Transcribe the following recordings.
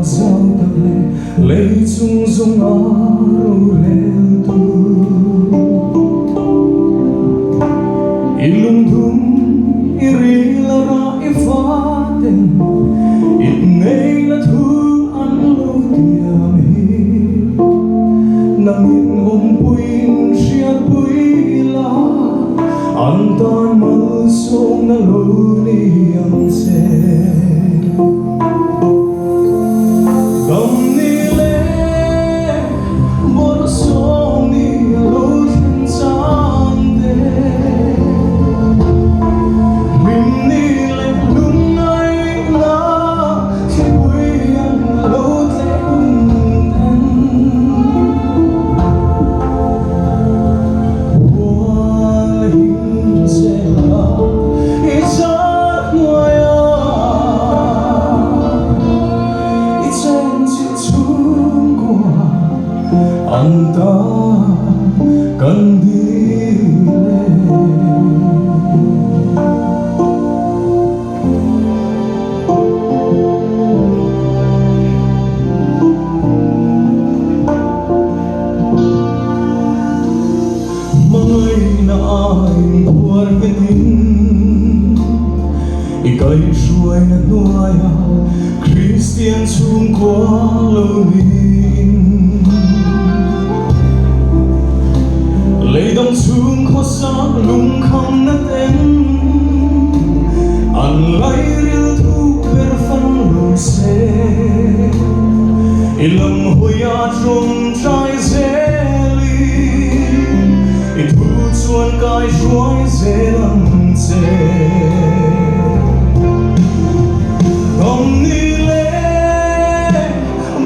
sao tặng lấy chung dung aro lên tu ilung thum irila ra ifaten it ngay na thu an lo tiam hi nangin puin siat puila antan mal song na lo ni ang se anta kandile mai na ai buar ganin ikai shuai na nuaya Christian chung kwa lo ni lấy đông xuống khó xác lung không nát em ăn lấy riêu thu per phân lùi xe lòng hồi à trong trái dễ li thu chuan cài ruồi dễ lăng dễ không đi lệ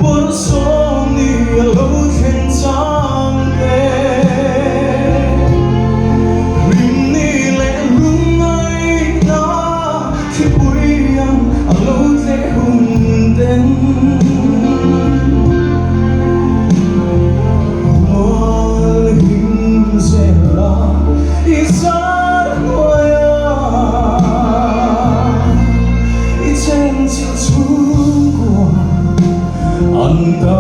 buồn sông đi lâu thiên trang anta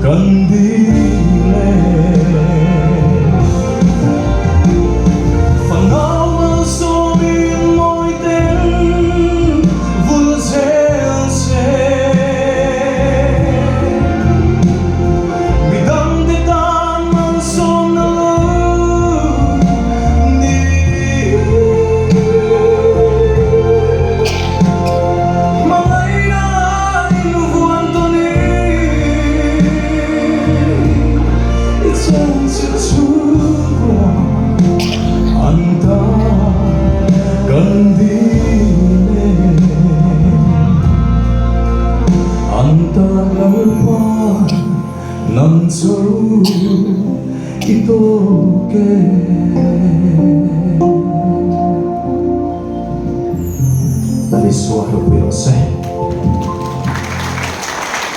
kandile fanao mal sobi moi ten vul zel se midam de tan mal som na ni anta kandile anta lalpan nam châu ito ke dali suara pilose